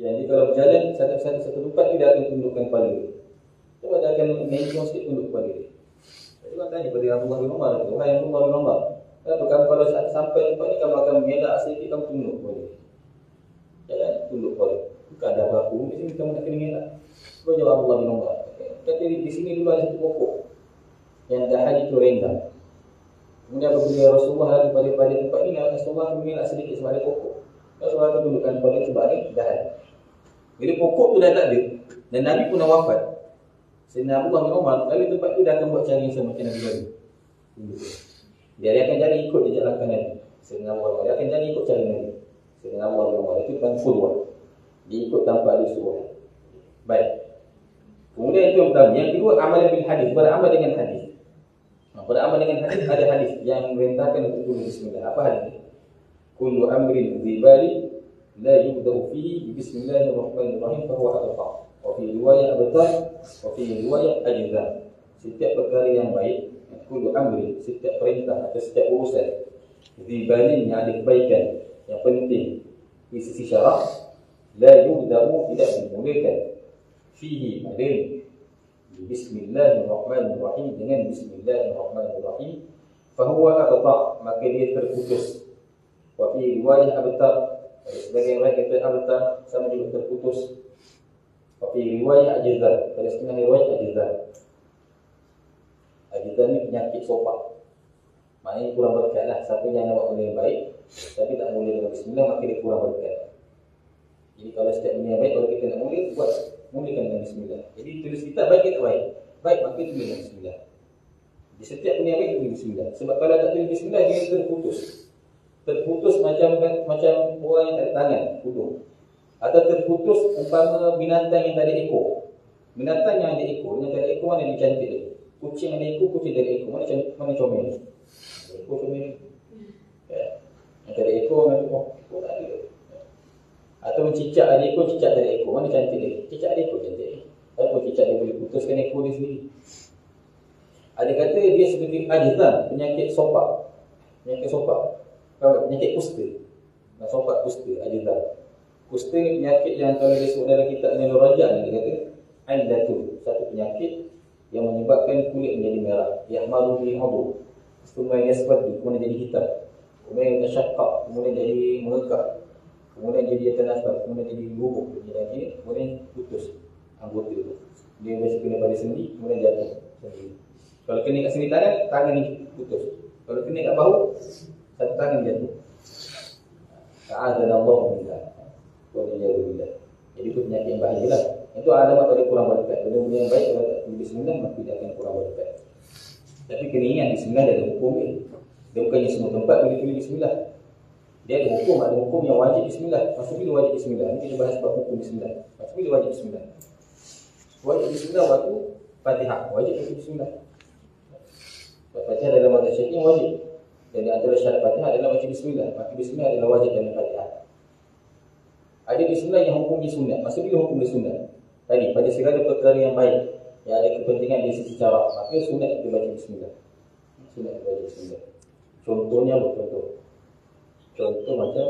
Yang dia kalau berjalan satu tempat dia akan tundukkan kepala dia. Coba dia akan menengok sikit tunduk kepala dia. Jadi orang tanya pada Abdullah bin Umar, wahai Abdullah bin Umar, kenapa kamu kalau sampai tempat ni kamu akan mengelak sedikit, kamu tunduk kepala dia? Jangan tunduk kepala. Bukan ada apa-apa, di sini kamu nak kena mengelak. Kau jawab Abdullah bin Umar. Kata di sini dulu ada satu pokok yang dahan itu renggang. Kemudian apabila Rasulullah lagi pada tempat ini, Rasulullah mengelak sedikit sebab ada pokok. Rasulullah akan tundukkan kepala sebab ada dahan. Bila pokok tu dah tak ada dan Nabi pun dah wafat, Sayyidina Abdullah bin Umar lalu tempat tu dah akan buat cara yang sama macam Nabi lalu. Dia akan jadi ikut jejak langkah Nabi. Sayyidina Abdullah dia akan jadi ikut cara Nabi. Sayyidina Abdullah bin Umar itu bukan qudwah. Dia ikut tanpa ada suruh. Baik. Kemudian itu yang pertama. Yang kedua, amalan bil hadis, beramal dengan hadis. Beramal dengan hadis, ada hadis yang memerintahkan untuk tulis bismillah. Apa hadis? Kullu amrin dzibali la yubda'u fihi bismillahirrahmanirrahim fa huwa adha. Wa fi riwayat abtar, wa fi riwayat ajzam. Setiap perkara yang baik, kullu amrin, setiap perintah atau setiap urusan dzibali yang ada kebaikan, yang penting di sisi syarak, la yubda'u, tidak dimulakan fihi, ada bismillahirrahmanirrahim, dengan bismillahirrahmanirrahim, fa huwa adha, maka dia terputus. Wa fi riwayat abtar, sebagai riwayat kata abtar sama juga terputus. Wa fi riwayat ajzar, pada setengah riwayat ajzar. Ajzar ni penyakit sopak, maknanya kurang berkat lah. Siapa yang nak buat benda yang baik tapi tak mula dengan bismillah, maka dia kurang berkat. Jadi kalau setiap benda yang baik, kalau kita nak mulakan dengan bismillah. Jadi tulis kitab baik ke tak baik? Baik, maka tulis dengan bismillah. Di setiap benda yang baik tulis bismillah. Sebab kalau tak tulis bismillah, dia terputus macam orang yang tak ada tangan, hudung. Atau terputus umpama binatang yang tak ada ekor. Binatang yang ada ekor, yang tak ada ekor, mana dia cantik dia? Kucing ada ekor, kucing tak ada ekor, mana comel dia? Ekor comel dia. Yang tak ada ekor, mana ekor tak ada. Atau cicak ada ekor, cicak tak ada ekor, mana cantik dia? Cicak ada ekor, cantik dia. Kalau cicak dia boleh putuskan ekor dia sendiri. Ada kata dia seperti ajzam, penyakit sopak. Penyakit kusta. Sopak kusta, ajzam. Kusta ni penyakit yang kalau disebut dalam kitab Nailul Rajah ni, dia kata aidatu, satu penyakit yang menyebabkan kulit menjadi merah. Yahmaru bil hadu, kemudian yaswadu, kemudian jadi hitam, kemudian tasyaqqaq, kemudian jadi mengekak, kemudian jadi tanafar, kemudian jadi lubuk, kemudian putus anggota itu. Dia biasa kena pada sendi, kemudian jatuh sendi. Kalau kena kat sini tangan ni putus. Kalau kena kat bahu, satu tangan jatuh. Ta'adzanallahu minha. Jadi itu penyakit yang bahaya lah. Itu alamat pada kurang berkat. Benda-benda yang baik kalau tak tulis bismillah, maka dia akan kurang berkat. Tapi kena ingat bismillah dia ada hukum dia. Dia bukannya semua tempat boleh tulis bismillah. Dia ada hukum yang wajib bismillah. Maksud bila wajib bismillah? Ini kita bahas bab hukum bismillah. Maksud bila wajib bismillah? Wajib bismillah waktu Fatihah. Wajib bismillah. Fatihah dalam mazhab Syafi'i wajib. Dan di antara syarat Fatihah adalah wajib bismillah. Maka bismillah adalah wajib dalam Fatihah. Ada bismillah yang hukum di sunat. Maksud bila hukum di sunat? Tadi pada segala perkara yang baik yang ada kepentingan di sisi cara, maka sunat kita baca bismillah. Sunat kita baca bismillah. Contohnya apa? Contoh macam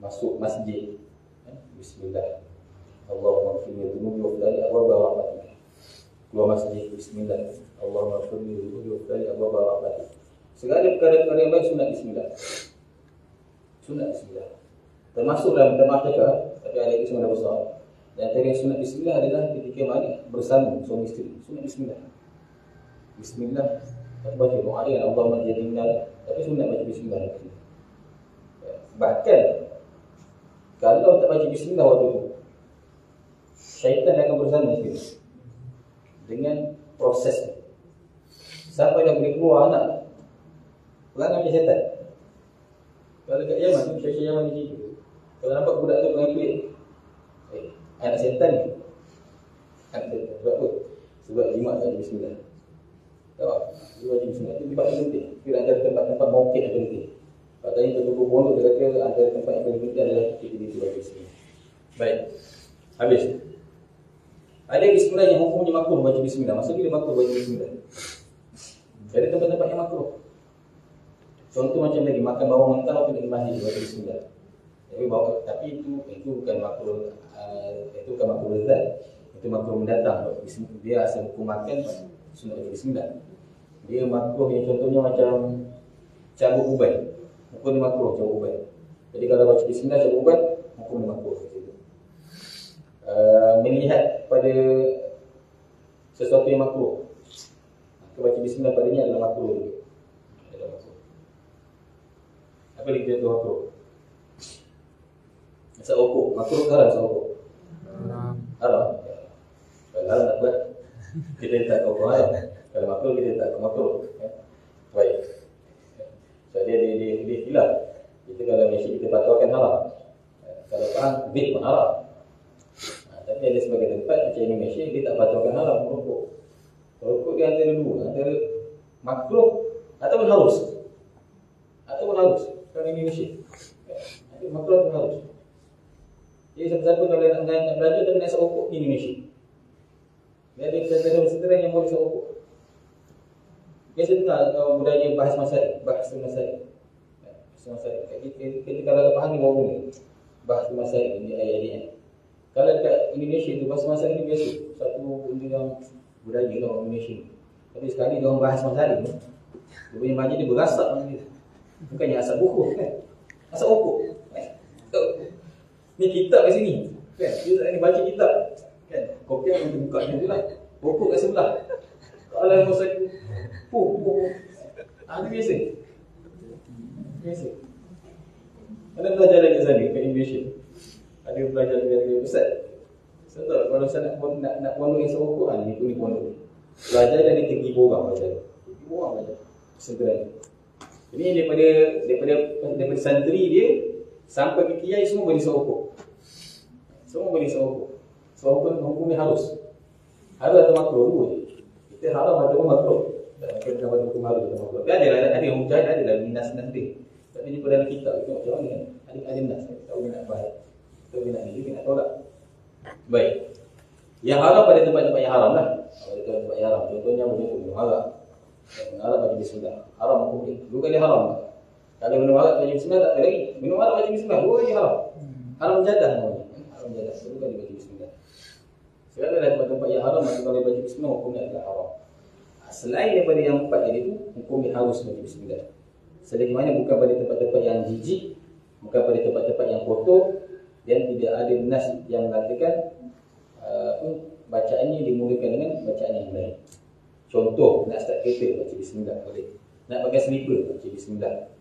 masuk masjid, bismillah. Allahumma ighfirli dhunubi wa ftali abwaaba rahmatik. Keluar masjid, bismillah. Allahumma ighfirli dhunubi wa ftali abwaaba rahmatik. Segala perkara-perkara yang baik sunat bismillah. Sunat bismillah. Termasuk dalam maaf cakap, tapi ada kisah yang besar. Dan antara yang sunat bismillah adalah ketika mana bersama suami isteri. Sunat bismillah. Bismillah. Tak baca doa dia Allahumma jadinya, tapi sunat baca bismillah. Bahkan kalau tak baca bismillah waktu itu, syaitan akan bersama kita dengan proses sampai dah boleh keluar anak perangai macam syaitan. Kalau kat Yaman tu, syaitan Yaman ni gitu. Kalau nampak budak tu perangai kulit, anak syaitan ni. Sebab apa? Sebab jimat tak ada bismillah. Tak? Dia wajib bismillah. Itu tempat yang penting. Kira antara tempat-tempat mungkin yang penting. Pak tanya tertutup pondok, dia kata antara tempat yang paling penting adalah kita wajib bismillah. Baik. Habis. Ada bismillah yang hukumnya makruh baca bismillah. Maksud bila makruh baca bismillah? Ada tempat-tempat yang makruh. Contoh macam tadi, makan bawang mentah waktu nak masjid baca bismillah. Tapi itu bukan makruh, itu bukan makruh zat. Itu makruh mendatang. Dia asal hukum makan sunat baca bismillah. Dia makruh yang contohnya macam cabut ubat. Hukum dia makruh cabut ubat. Jadi kalau baca bismillah cabut ubat, hukum dia makruh. Melihat pada sesuatu yang makruh, maka baca bismillah padanya adalah makruh juga. Apa dia kata makruh? Masak okok, makruh ke haram masak okok? Haram. Kalau haram tak buat, kita letak ke okok haram. Kalau makruh, kita letak ke makruh. Baik. So dia khilaf. Kita kalau Malaysia kita patwakan haram. Kalau faham, bid pun haram. Tapi ada sebagai tempat macam Indonesia, dia tak patwakan haram rokok. Rokok dia antara dua, antara makruh ataupun harus. Kalau Indonesia makruh atau harus. Jadi siapa-siapa kalau nak belajar tapi nak isap rokok di Indonesia, dia ada pesantren yang boleh isap rokok. Biasa dengar budaya bahas masalah. Kita kalau tak faham ni baru ni bahas masalah ni ayat-ayat. Kalau dekat Indonesia tu bahas masalah ni biasa, satu benda yang budaya lah orang Indonesia. Tapi sekali dia orang bahas masalah ni, dia punya majlis dia berasak macam ni. Bukannya asap buku kan? Asap rokok. Ni kitab kat sini kan? Dia tak baca kitab kan? Kopi yang dia buka macam tu lah. Rokok kat sebelah. Kalau masa tu itu biasa. Ada belajar lagi kat sana, kat Indonesia. Ada belajar dari Ustaz. Sebab kalau saya nak pondok yang serokok ni pondok. Belajar dari 3,000 orang belajar. 3,000 orang belajar. Sebenarnya. Ini daripada santri dia sampai ke kiai semua boleh serokok. Semua boleh serokok. Serokok hukumnya harus. Harus atau makruh dua je. Kita haram atau makruh. Kita dapat hukum harus atau makruh. Tapi ada yang mujahid, ada dalam nas-nas dia. Tapi jumpa dalam kitab itu macam mana kan? Ada nas. Tak boleh nak bahas. Tak boleh nak ni juga nak tolak. Baik. Yang haram pada tempat-tempat yang haram lah. Pada tempat-tempat yang haram. Contohnya minum haram. Minum haram baca bismillah. Haram hukum dia. Dua kali haram. Kalau minum haram baca bismillah tak ada lagi. Minum haram baca bismillah. Dua kali haram. Haram jadah namanya. Haram jadah. Dua kali baca bismillah. Segala dalam tempat-tempat yang haram, maka kalau baca bismillah hukumnya adalah haram. Selain daripada yang empat tadi itu, hukumnya harus baca bismillah. Selagi mana bukan pada tempat-tempat yang jijik, bukan pada tempat-tempat yang kotor, dan tidak ada nas yang mengatakan bacaannya dimulakan dengan bacaan yang lain. Contoh, nak start kereta baca bismillah boleh. Nak pakai slipper baca bismillah.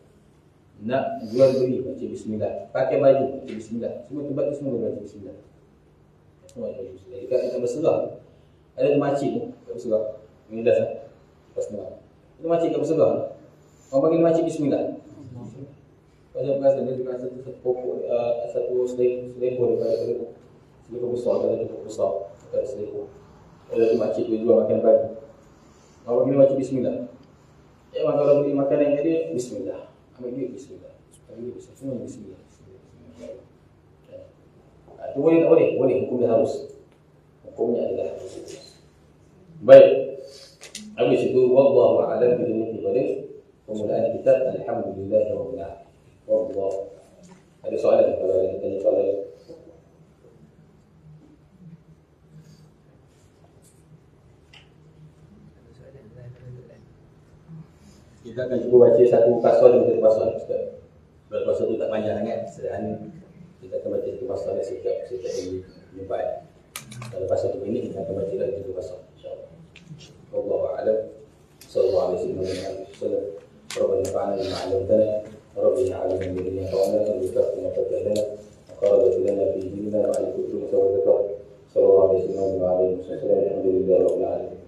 Nak jual beli baca bismillah. Pakai baju baca bismillah. Semua tempat tu semua boleh baca bismillah. Semua baca bismillah. Dekat berserah ada makcik tu kat berserah. Ini dah lepas setengah. Itu makcik kat berserah. Orang panggil makcik bismillah. Pasal dia dekat satu pokok, satu selekor daripada selekor besar, ada pokok besar dekat selekor. Ada tu makcik tu jual makan pagi. Orang panggil makcik bismillah. Memang kalau beli makanan yang dia, bismillah. Ambil duit bismillah. Ambil duit bismillah. Semua bismillah. Itu boleh tak boleh? Boleh, hukum dia harus. Hukumnya adalah harus. Baik. Habis itu, wallahu a'lam kita berhenti pada pemulaan kitab Alhamdulillahirabbil alamin. Wallah. Ada soalan kalau ada tanya soalan. Kita akan cuba baca satu pasal demi satu pasal. Kalau pasal itu tak panjang sangat, sederhana. Kita akan baca satu pasal setiap jumpa. Kalau pasal itu ini kita akan baca lagi satu pasal. InsyaAllah. Wallahu a'lam. Sallallahu alaihi wasallam. Rabbana fa'alna bima 'allamtana. Rabbana 'allimna bima yanfa'una wa zidna fadlan. وقربت لنا في ديننا وعلى كتب سوى ذكر صلى الله عليه وسلم وعلى اله وصحبه الحمد لله رب العالمين.